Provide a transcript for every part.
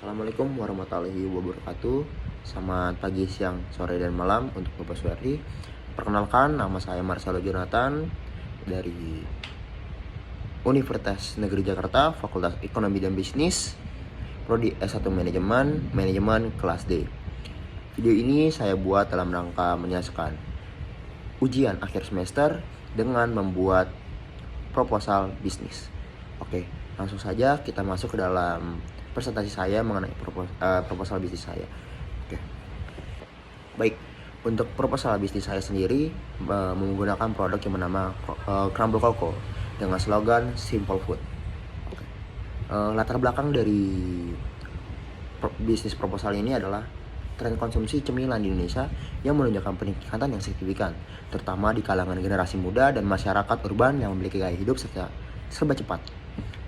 Assalamualaikum warahmatullahi wabarakatuh. Selamat pagi, siang, sore, dan malam untuk Bapak Suwardi. Perkenalkan, nama saya Marcelo Jonathan dari Universitas Negeri Jakarta, Fakultas Ekonomi dan Bisnis, Prodi S1 Manajemen kelas D. Video ini saya buat dalam rangka menyelesaikan ujian akhir semester dengan membuat proposal bisnis. Oke, langsung saja kita masuk ke dalam presentasi saya mengenai proposal bisnis saya. Oke. Baik, untuk proposal bisnis saya sendiri menggunakan produk yang bernama Crumble Coco dengan slogan Simple Food. Oke. Latar belakang dari bisnis proposal ini adalah tren konsumsi cemilan di Indonesia yang menunjukkan peningkatan yang signifikan, terutama di kalangan generasi muda dan masyarakat urban yang memiliki gaya hidup serba cepat.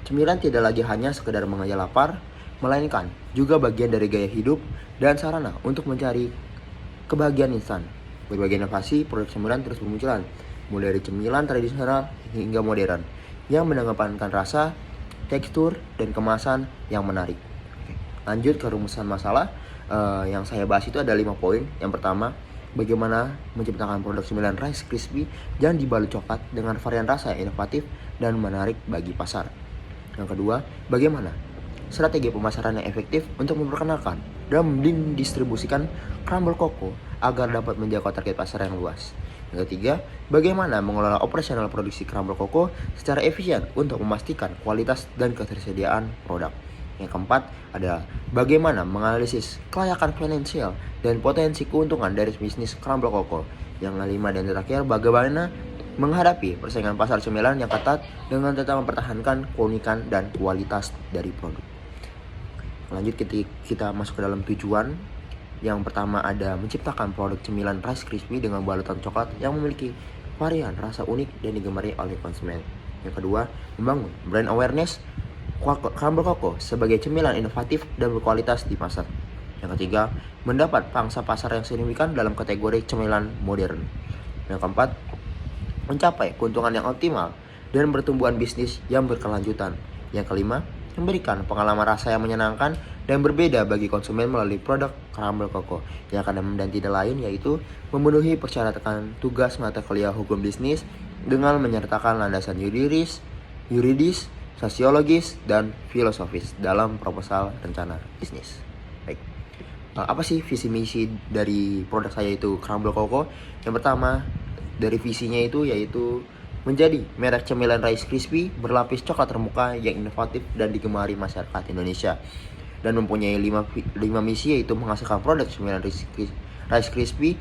Cemilan tidak lagi hanya sekedar mengejar lapar, melainkan juga bagian dari gaya hidup dan sarana untuk mencari kebahagiaan instan. Berbagai inovasi produk cemilan terus bermunculan, mulai dari cemilan tradisional hingga modern, yang mengedepankan rasa, tekstur, dan kemasan yang menarik. Lanjut ke rumusan masalah. Yang saya bahas itu ada 5 poin. Yang pertama, bagaimana menciptakan produk cemilan Rice Krispies yang dibalut coklat dengan varian rasa yang inovatif dan menarik bagi pasar. Yang kedua, bagaimana strategi pemasaran yang efektif untuk memperkenalkan dan mendistribusikan Crumble Coco agar dapat menjangkau target pasar yang luas. Yang ketiga, bagaimana mengelola operasional produksi Crumble Coco secara efisien untuk memastikan kualitas dan ketersediaan produk. Yang keempat adalah bagaimana menganalisis kelayakan finansial dan potensi keuntungan dari bisnis Crumble Coco. Yang kelima dan terakhir, bagaimana menghadapi persaingan pasar cemilan yang ketat dengan tetap mempertahankan keunikan dan kualitas dari produk. Lanjut kita masuk ke dalam tujuan. Yang pertama ada menciptakan produk cemilan Rice Krispies dengan balutan coklat yang memiliki varian rasa unik dan digemari oleh konsumen. Yang kedua, membangun brand awareness Crumble Coco sebagai cemilan inovatif dan berkualitas di pasar. Yang ketiga, mendapat pangsa pasar yang signifikan dalam kategori cemilan modern. Yang keempat, mencapai keuntungan yang optimal dan pertumbuhan bisnis yang berkelanjutan. Yang kelima, memberikan pengalaman rasa yang menyenangkan dan berbeda bagi konsumen melalui produk Crumble Coco yang akan dan tidak lain yaitu memenuhi persyaratan tugas mata kuliah hukum bisnis dengan menyertakan landasan yuridis, sosiologis, dan filosofis dalam proposal rencana bisnis. Baik, apa sih visi misi dari produk saya itu Crumble Coco? Yang pertama dari visinya itu yaitu menjadi merek cemilan Rice Krispies berlapis coklat termuka yang inovatif dan digemari masyarakat Indonesia, dan mempunyai 5 misi yaitu menghasilkan produk cemilan Rice Krispies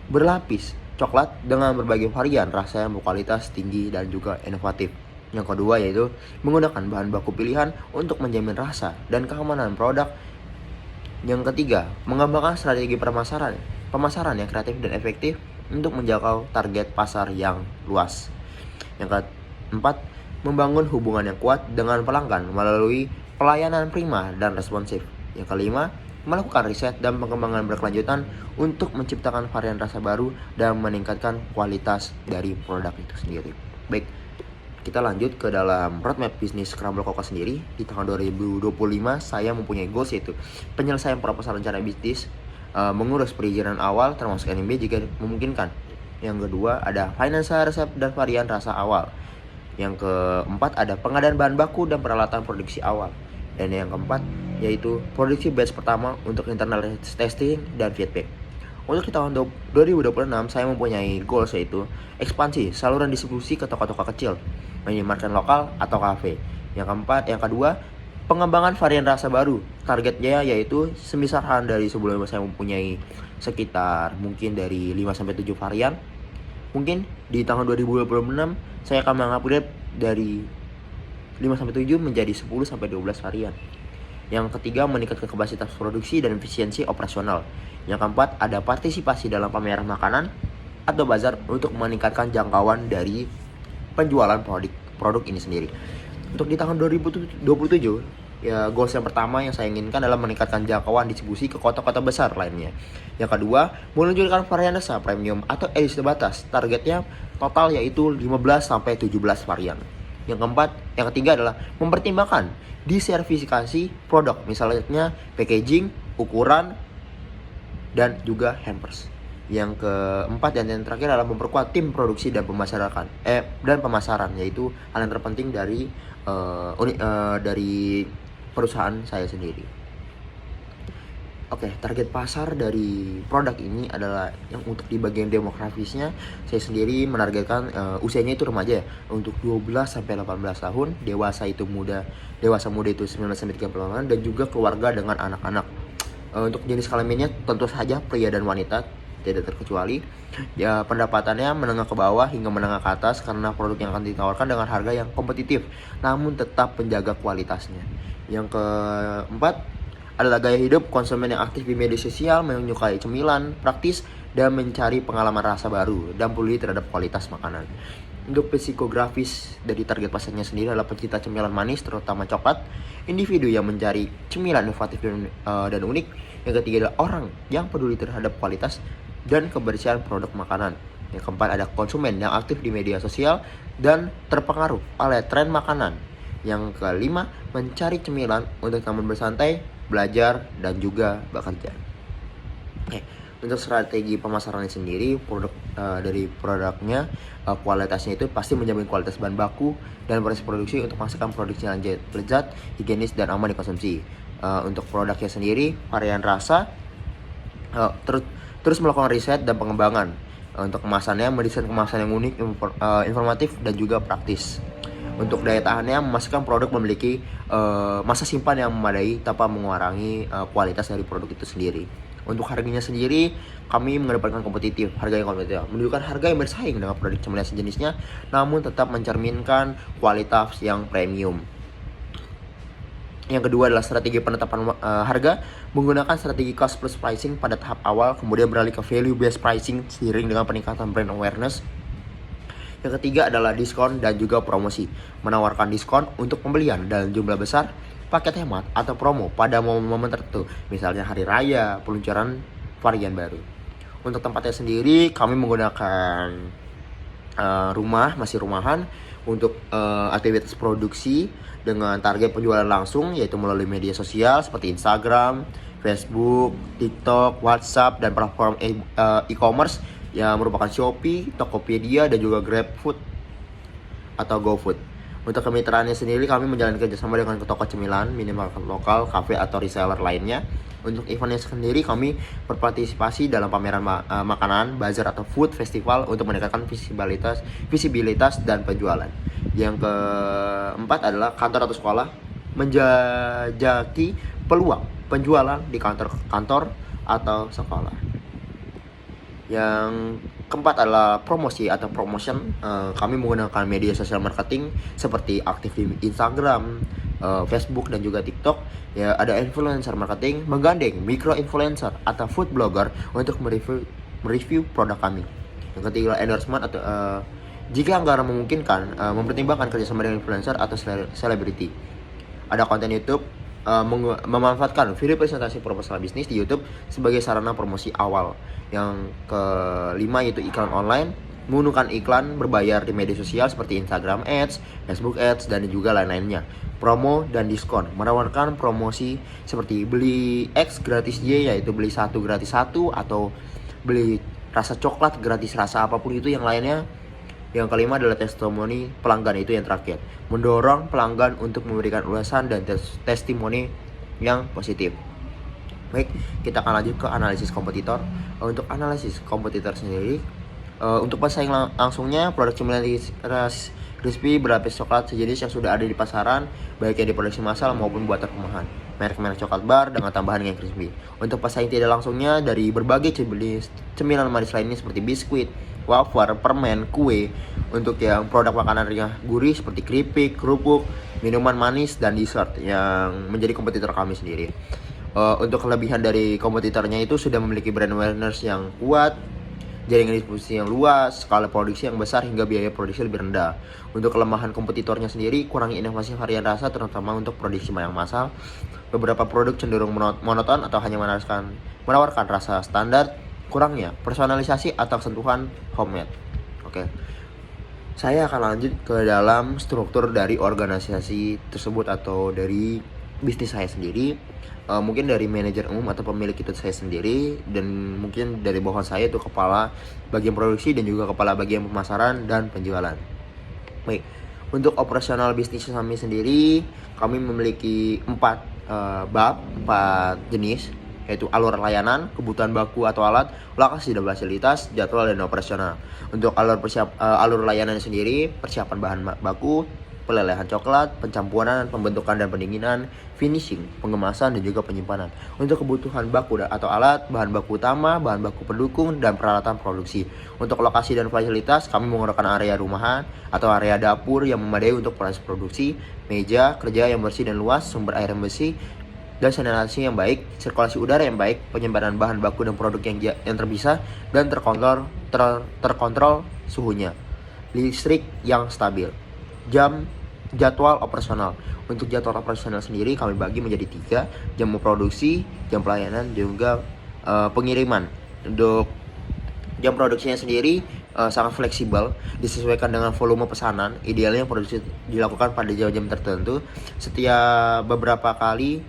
berlapis coklat dengan berbagai varian rasa yang berkualitas tinggi dan juga inovatif. Yang kedua yaitu menggunakan bahan baku pilihan untuk menjamin rasa dan keamanan produk. Yang ketiga, mengembangkan strategi pemasaran yang kreatif dan efektif untuk menjangkau target pasar yang luas. Yang keempat, membangun hubungan yang kuat dengan pelanggan melalui pelayanan prima dan responsif. Yang kelima, melakukan riset dan pengembangan berkelanjutan untuk menciptakan varian rasa baru dan meningkatkan kualitas dari produk itu sendiri. Baik, kita lanjut ke dalam roadmap bisnis Crumble Coco sendiri. Di tahun 2025 saya mempunyai goals yaitu penyelesaian proposal rencana bisnis, mengurus perizinan awal termasuk NMB jika memungkinkan. Yang kedua ada financial resep dan varian rasa awal. Yang keempat ada pengadaan bahan baku dan peralatan produksi awal. Dan yang keempat yaitu produksi batch pertama untuk internal testing dan feedback. Untuk di tahun 2026 saya mempunyai goals yaitu ekspansi saluran distribusi ke toko-toko kecil, minimarket lokal atau kafe. Yang kedua, pengembangan varian rasa baru. Targetnya yaitu semisalkan dari sebelumnya saya mempunyai sekitar mungkin dari 5-7 varian. Mungkin di tahun 2026 saya akan mengupgrade dari 5-7 menjadi 10-12 varian. Yang ketiga, meningkatkan kapasitas produksi dan efisiensi operasional. Yang keempat, ada partisipasi dalam pameran makanan atau bazar untuk meningkatkan jangkauan dari penjualan produk ini sendiri. Untuk di tahun 2027, ya goals yang pertama yang saya inginkan adalah meningkatkan jangkauan distribusi ke kota-kota besar lainnya. Yang kedua, meluncurkan varian rasa premium atau edisi terbatas. Targetnya total yaitu 15-17 varian. Yang ketiga adalah mempertimbangkan disertifikasi produk, misalnya packaging, ukuran, dan juga hampers. Yang keempat dan yang terakhir adalah memperkuat tim produksi dan pemasaran, yaitu hal yang terpenting dari perusahaan saya sendiri. Oke, target pasar dari produk ini adalah yang untuk di bagian demografisnya, saya sendiri menargetkan usianya itu remaja ya, untuk 12 sampai 18 tahun, dewasa muda itu 19 sampai 38, dan juga keluarga dengan anak-anak. Untuk jenis kelaminnya tentu saja pria dan wanita, tidak terkecuali. Ya, pendapatannya menengah ke bawah hingga menengah ke atas karena produk yang akan ditawarkan dengan harga yang kompetitif, namun tetap menjaga kualitasnya. Yang keempat adalah gaya hidup konsumen yang aktif di media sosial, menyukai cemilan praktis, dan mencari pengalaman rasa baru dan peduli terhadap kualitas makanan. Untuk psikografis dari target pasarnya sendiri adalah pecinta cemilan manis, terutama coklat, individu yang mencari cemilan inovatif dan unik. Yang ketiga adalah orang yang peduli terhadap kualitas dan kebersihan produk makanan. Yang keempat ada konsumen yang aktif di media sosial dan terpengaruh oleh tren makanan. Yang kelima, mencari cemilan untuk teman bersantai, belajar, dan juga bekerja. Oke, untuk strategi pemasarannya sendiri, dari produknya, kualitasnya itu pasti menjamin kualitas bahan baku dan proses produksi untuk menghasilkan produksinya lezat, higienis, dan aman dikonsumsi. Untuk produknya sendiri, varian rasa, terus melakukan riset dan pengembangan. Untuk kemasannya, mendesain kemasan yang unik, informatif, dan juga praktis. Untuk daya tahannya, memastikan produk memiliki masa simpan yang memadai tanpa mengurangi kualitas dari produk itu sendiri. Untuk harganya sendiri, kami mengedepankan harga yang kompetitif, menunjukkan harga yang bersaing dengan produk cemilan sejenisnya, namun tetap mencerminkan kualitas yang premium. Yang kedua adalah strategi penetapan harga, menggunakan strategi cost plus pricing pada tahap awal, kemudian beralih ke value based pricing seiring dengan peningkatan brand awareness. Yang ketiga adalah diskon dan juga promosi, menawarkan diskon untuk pembelian dalam jumlah besar, paket hemat, atau promo pada momen-momen tertentu, misalnya hari raya, peluncuran varian baru. Untuk tempatnya sendiri, kami menggunakan rumahan untuk aktivitas produksi dengan target penjualan langsung, yaitu melalui media sosial seperti Instagram, Facebook, TikTok, WhatsApp, dan platform e-commerce yang merupakan Shopee, Tokopedia, dan juga GrabFood atau GoFood. Untuk kemitraannya sendiri, kami menjalin kerjasama dengan toko cemilan, minimarket lokal, kafe, atau reseller lainnya. Untuk eventnya sendiri, kami berpartisipasi dalam pameran makanan, bazar, atau food festival untuk meningkatkan visibilitas dan penjualan. Yang keempat adalah kantor atau sekolah, menjajaki peluang penjualan di kantor atau sekolah. Yang keempat adalah promosi atau promotion. Kami menggunakan media sosial marketing seperti aktif di Instagram, Facebook, dan juga TikTok. Ya, ada influencer marketing menggandeng micro influencer atau food blogger untuk mereview produk kami. Yang ketiga endorsement atau jika anggaran memungkinkan, mempertimbangkan kerjasama dengan influencer atau selebriti. Ada konten YouTube, memanfaatkan video presentasi proposal bisnis di YouTube sebagai sarana promosi awal. Yang kelima yaitu iklan online, menggunakan iklan berbayar di media sosial seperti Instagram Ads, Facebook Ads, dan juga lain-lainnya. Promo dan diskon, menawarkan promosi seperti beli X gratis Y, yaitu beli 1 gratis 1, atau beli rasa coklat gratis rasa apapun itu yang lainnya. Yang kelima adalah testimoni pelanggan, itu yang terakhir, mendorong pelanggan untuk memberikan ulasan dan testimoni yang positif. Baik, kita akan lanjut ke analisis kompetitor. Untuk analisis kompetitor sendiri, untuk pesaing langsungnya, produk cemilan crispy berlapis coklat sejenis yang sudah ada di pasaran, baik yang diproduksi massal maupun buatan rumahan. Merek-merek coklat bar dengan tambahan yang crispy. Untuk pesaing tidak langsungnya, dari berbagai jenis cemilan manis lainnya seperti biskuit, wafer, permen, kue. Untuk yang produk makanan ringan gurih seperti keripik, kerupuk, minuman manis, dan dessert yang menjadi kompetitor kami sendiri. Untuk kelebihan dari kompetitornya itu sudah memiliki brand awareness yang kuat, jaringan distribusi yang luas, skala produksi yang besar, hingga biaya produksi lebih rendah. Untuk kelemahan kompetitornya sendiri, kurangnya inovasi varian rasa, terutama untuk produksi yang massal. Beberapa produk cenderung monoton atau hanya menawarkan rasa standar, kurangnya personalisasi atau sentuhan homemade. Oke. saya akan lanjut ke dalam struktur dari organisasi tersebut atau dari bisnis saya sendiri. Mungkin dari manajer umum atau pemilik itu saya sendiri, dan mungkin dari bawahan saya itu kepala bagian produksi dan juga kepala bagian pemasaran dan penjualan. Baik, untuk operasional bisnis kami sendiri, kami memiliki 4 jenis, yaitu alur layanan, kebutuhan baku atau alat, lokasi dan fasilitas, jadwal dan operasional. Untuk alur layanan sendiri, persiapan bahan baku, pelelehan coklat, pencampuran, pembentukan dan pendinginan, finishing, pengemasan dan juga penyimpanan. Untuk kebutuhan baku atau alat, bahan baku utama, bahan baku pendukung, dan peralatan produksi. Untuk lokasi dan fasilitas, kami menggunakan area rumahan atau area dapur yang memadai untuk proses produksi, meja kerja yang bersih dan luas, sumber air yang bersih, dan sanitasi yang baik, sirkulasi udara yang baik, penyimpanan bahan baku dan produk yang terpisah dan terkontrol suhunya, listrik yang stabil. Jadwal operasional. Untuk jadwal operasional sendiri kami bagi menjadi 3: jam produksi, jam pelayanan, dan juga pengiriman. Untuk jam produksinya sendiri sangat fleksibel, disesuaikan dengan volume pesanan. Idealnya produksi dilakukan pada jam-jam tertentu setiap beberapa kali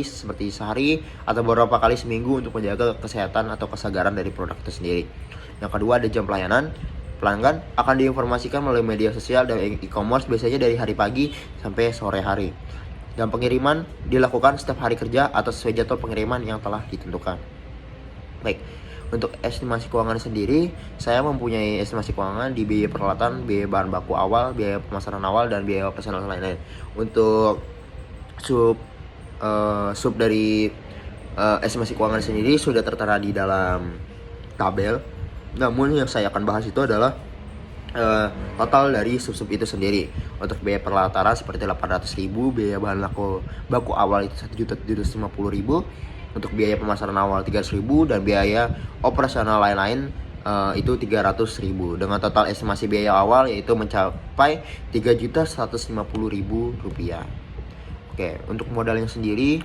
seperti sehari atau beberapa kali seminggu untuk menjaga kesehatan atau kesegaran dari produk itu sendiri. Yang kedua ada jam pelayanan. Pelanggan akan diinformasikan melalui media sosial dan e-commerce biasanya dari hari pagi sampai sore hari. Dan pengiriman dilakukan setiap hari kerja atau sesuai jadwal pengiriman yang telah ditentukan. Baik, untuk estimasi keuangan sendiri, saya mempunyai estimasi keuangan di biaya peralatan, biaya bahan baku awal, biaya pemasaran awal, dan biaya operasional lain-lain. Untuk sub dari estimasi keuangan sendiri sudah tertera di dalam tabel. Namun yang saya akan bahas itu adalah total dari sub itu sendiri. Untuk biaya peralatan seperti 800.000, biaya bahan baku awal itu 1.750.000, untuk biaya pemasaran awal 300.000, dan biaya operasional lain-lain itu 300.000. Dengan total estimasi biaya awal yaitu mencapai 3.150.000 rupiah. Oke, untuk modalnya sendiri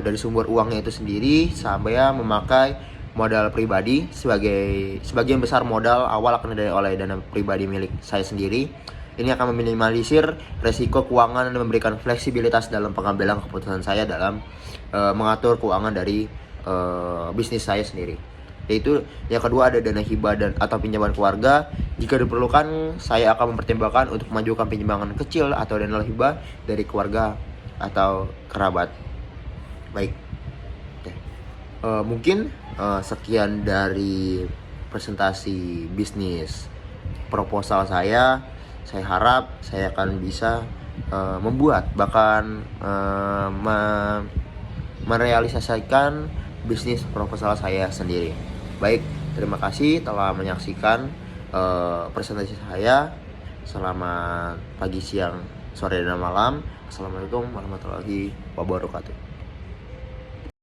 dari sumber uangnya itu sendiri, saya memakai modal pribadi. Sebagian besar modal awal akan oleh dana pribadi milik saya sendiri. Ini akan meminimalisir resiko keuangan dan memberikan fleksibilitas dalam pengambilan keputusan saya dalam mengatur keuangan dari bisnis saya sendiri. Yaitu yang kedua ada dana hibah dan atau pinjaman keluarga. Jika diperlukan, saya akan mempertimbangkan untuk mengajukan pinjaman kecil atau dana hibah dari keluarga atau kerabat. Baik, mungkin sekian dari presentasi bisnis proposal saya. Saya harap saya akan bisa membuat bahkan merealisasikan bisnis proposal saya sendiri. Baik, terima kasih telah menyaksikan presentasi saya. Selamat pagi, siang, sore, dan malam. Assalamualaikum warahmatullahi wabarakatuh.